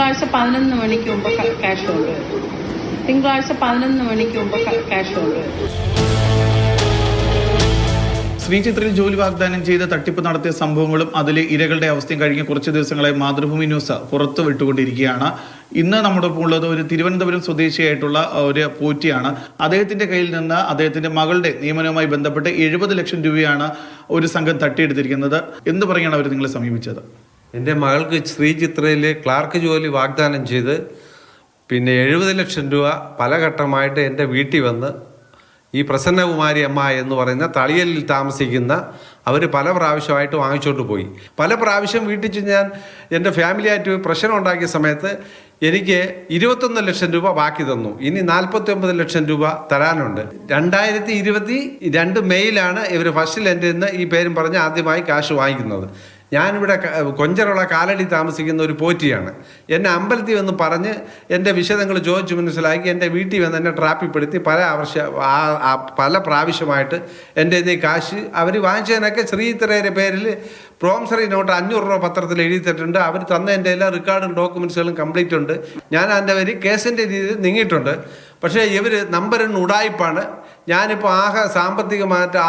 തിങ്കളാഴ്ച 11 മണിക്ക് മുമ്പ് ക്യാഷ് കൊണ്ടുവരും. തിങ്കളാഴ്ച 11 മണിക്ക് മുമ്പ് ക്യാഷ് കൊണ്ടുവരും. ശ്രീചിത്രയിൽ ജോലി വാഗ്ദാനം ചെയ്ത് തട്ടിപ്പ് നടത്തിയ സംഭവങ്ങളും അതിലെ ഇരകളുടെ അവസ്ഥയും കഴിഞ്ഞ കുറച്ച് ദിവസങ്ങളായി മാതൃഭൂമി ന്യൂസ് പുറത്തു വിട്ടുകൊണ്ടിരിക്കുകയാണ്. ഇന്ന് നമ്മുടെ ഒപ്പം ഉള്ളത് ഒരു തിരുവനന്തപുരം സ്വദേശിയായിട്ടുള്ള ഒരു പോറ്റിയാണ്. അദ്ദേഹത്തിന്റെ കയ്യിൽ നിന്ന് അദ്ദേഹത്തിന്റെ മകളുടെ നിയമനവുമായി ബന്ധപ്പെട്ട് 70 ലക്ഷം രൂപയാണ് ഒരു സംഘം തട്ടിയെടുത്തിരിക്കുന്നത്. എന്ത് പറയാണ് അവർ നിങ്ങളെ സമീപിച്ചത്? എൻ്റെ മകൾക്ക് ശ്രീചിത്രയിൽ ക്ലാർക്ക് ജോലി വാഗ്ദാനം ചെയ്ത് പിന്നെ 70 ലക്ഷം രൂപ പല ഘട്ടമായിട്ട് എൻ്റെ വീട്ടിൽ വന്ന് ഈ പ്രസന്നകുമാരി അമ്മ എന്ന് പറയുന്ന തളിയലിൽ താമസിക്കുന്ന അവർ പല പ്രാവശ്യമായിട്ട് വാങ്ങിച്ചുകൊണ്ട് പോയി. പല പ്രാവശ്യം വീട്ടിൽ ചെന്ന് ഞാൻ എൻ്റെ ഫാമിലിയായിട്ട് പ്രശ്നം ഉണ്ടാക്കിയ സമയത്ത് എനിക്ക് 21 ലക്ഷം രൂപ ബാക്കി തന്നു. ഇനി 49 ലക്ഷം രൂപ തരാനുണ്ട്. 2022 മെയ്യിലാണ് ഇവർ ഫസ്റ്റിൽ എൻ്റെ നിന്ന് ഈ പേരും പറഞ്ഞ് ആദ്യമായി കാശ് വാങ്ങിക്കുന്നത്. ഞാനിവിടെ കൊഞ്ചറുള്ള കാലടി താമസിക്കുന്ന ഒരു പോറ്റിയാണ്. എന്നെ അമ്പലത്തിൽ വന്ന് പറഞ്ഞ് എൻ്റെ വിശദങ്ങൾ ചോദിച്ചു മനസ്സിലാക്കി എൻ്റെ വീട്ടിൽ വന്ന് എന്നെ ട്രാപ്പിൽപ്പെടുത്തി പല പ്രാവശ്യമായിട്ട് എൻ്റെ ഈ കാശ് അവർ വാങ്ങിച്ചതിനൊക്കെ ശ്രീചിത്രയുടെ പേരിൽ പ്രോംസറി നോട്ട് 500 രൂപ പത്രത്തിൽ എഴുതിയിട്ടുണ്ട്. അവർ തന്ന എൻ്റെ എല്ലാ റെക്കോർഡും ഡോക്യുമെൻറ്റ്സുകളും കംപ്ലീറ്റ് ഉണ്ട്. ഞാൻ അതിൻ്റെ പേര് കേസിൻ്റെ രീതിയിൽ നീങ്ങിയിട്ടുണ്ട്. പക്ഷേ ഇവർ നമ്പറിന് ഉടായ്പാണ്. ഞാനിപ്പോൾ സാമ്പത്തികമായിട്ട്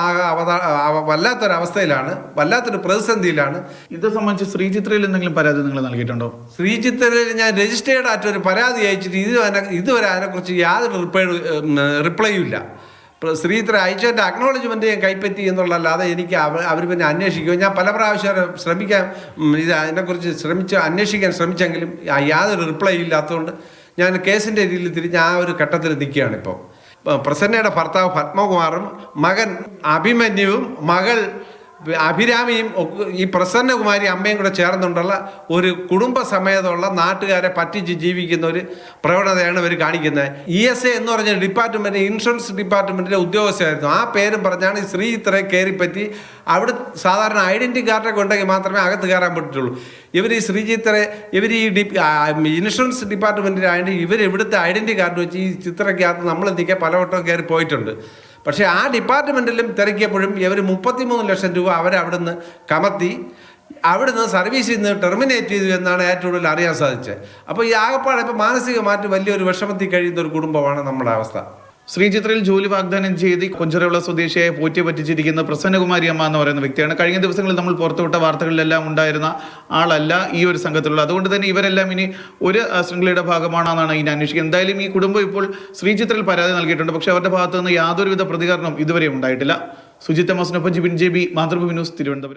വല്ലാത്തൊരവസ്ഥയിലാണ്, വല്ലാത്തൊരു പ്രതിസന്ധിയിലാണ്. ഇത് സംബന്ധിച്ച് ശ്രീചിത്രയിൽ എന്തെങ്കിലും പരാതി നിങ്ങൾ നൽകിയിട്ടുണ്ടോ? ശ്രീചിത്രയിൽ ഞാൻ രജിസ്റ്റേർഡ് ആയിട്ട് ഒരു പരാതി അയച്ചിട്ട് ഇതുവരെ അതിനെക്കുറിച്ച് യാതൊരു റിപ്ലൈയും ഇല്ല. ശ്രീചിത്ര അയച്ചതിൻ്റെ അക്നോളജ്മെൻറ്റ് ഞാൻ കൈപ്പറ്റി എന്നുള്ളതല്ലാതെ എനിക്ക് അവർ പിന്നെ അന്വേഷിക്കുമോ, ഞാൻ പല പ്രാവശ്യം അതിനെക്കുറിച്ച് അന്വേഷിക്കാൻ ശ്രമിച്ചെങ്കിലും യാതൊരു റിപ്ലൈ ഇല്ലാത്തതുകൊണ്ട് ഞാൻ കേസിൻ്റെ രീതിയിൽ തിരിഞ്ഞ് ആ ഒരു ഘട്ടത്തിൽ നിൽക്കുകയാണ്. ഇപ്പോൾ പ്രസന്നയുടെ ഭർത്താവ് പത്മകുമാറും മകൻ അഭിമന്യുവും മകൾ അഭിരാമിയും ഈ പ്രസന്നകുമാരി അമ്മയും കൂടെ ചേർന്നുകൊണ്ടുള്ള ഒരു കുടുംബസമേതമുള്ള നാട്ടുകാരെ പറ്റിച്ച് ജീവിക്കുന്ന ഒരു പ്രവണതയാണ് ഇവർ കാണിക്കുന്നത്. ESA എന്ന് പറഞ്ഞ ഡിപ്പാർട്ട്മെൻറ്റ്, ഇൻഷുറൻസ് ഡിപ്പാർട്ട്മെൻറ്റിലെ ഉദ്യോഗസ്ഥരായിരുന്നു. ആ പേരും പറഞ്ഞാണ് ഈ ശ്രീചിത്രയെ കയറിപ്പറ്റി. അവിടെ സാധാരണ ഐഡൻറ്റി കാർഡൊക്കെ ഉണ്ടെങ്കിൽ മാത്രമേ അകത്ത് കയറാൻ പറ്റുള്ളൂ. ഇവർ ഈ ഇൻഷുറൻസ് ഡിപ്പാർട്ട്മെൻറ്റിലായതുകൊണ്ട് ഇവർ ഇവിടുത്തെ ഐഡൻറ്റി കാർഡ് വെച്ച് ഈ ചിത്രയ്ക്കകത്ത് നമ്മൾ എന്തൊക്കെ പലവട്ടം കയറി പോയിട്ടുണ്ട്. പക്ഷേ ആ ഡിപ്പാർട്ട്മെൻറ്റിലും തിരക്കിയപ്പോഴും ഇവർ 33 ലക്ഷം രൂപ അവരവിടുന്ന് കമത്തി അവിടുന്ന് സർവീസിൽ നിന്ന് ടെർമിനേറ്റ് ചെയ്തു എന്നാണ് ഏറ്റവും കൂടുതൽ അറിയാൻ സാധിച്ചത്. അപ്പോൾ ഈ ആകപ്പാടെ ഇപ്പോൾ മാനസികമായിട്ട് വലിയൊരു വിഷമത്തിൽ കഴിയുന്ന ഒരു കുടുംബമാണ് നമ്മുടെ അവസ്ഥ. ശ്രീചിത്രയിൽ ജോലി വാഗ്ദാനം ചെയ്ത് കൊഞ്ചറയുള്ള സ്വദേശിയായ പോറ്റിയെ പറ്റിച്ചിരിക്കുന്ന പ്രസന്നകുമാരി അമ്മ എന്ന് പറയുന്ന വ്യക്തിയാണ്. കഴിഞ്ഞ ദിവസങ്ങളിൽ നമ്മൾ പുറത്തുവിട്ട വാർത്തകളിലെല്ലാം ഉണ്ടായിരുന്ന ആളല്ല ഈ ഒരു സംഘത്തിലുള്ള. അതുകൊണ്ട് തന്നെ ഇവരെല്ലാം ഇനി ഒരു ശൃംഖലയുടെ ഭാഗമാണെന്നാണ് ഇനി അന്വേഷിക്കുന്നത്. എന്തായാലും ഈ കുടുംബം ഇപ്പോൾ ശ്രീചിത്രയിൽ പരാതി നൽകിയിട്ടുണ്ട്. പക്ഷേ അവരുടെ ഭാഗത്തു നിന്ന് യാതൊരുവിധ പ്രതികരണവും ഇതുവരെ ഉണ്ടായിട്ടില്ല. സുജിത് തോമസിനൊപ്പം ജിബിൻ JB, മാതൃഭൂമി ന്യൂസ്, തിരുവനന്തപുരം.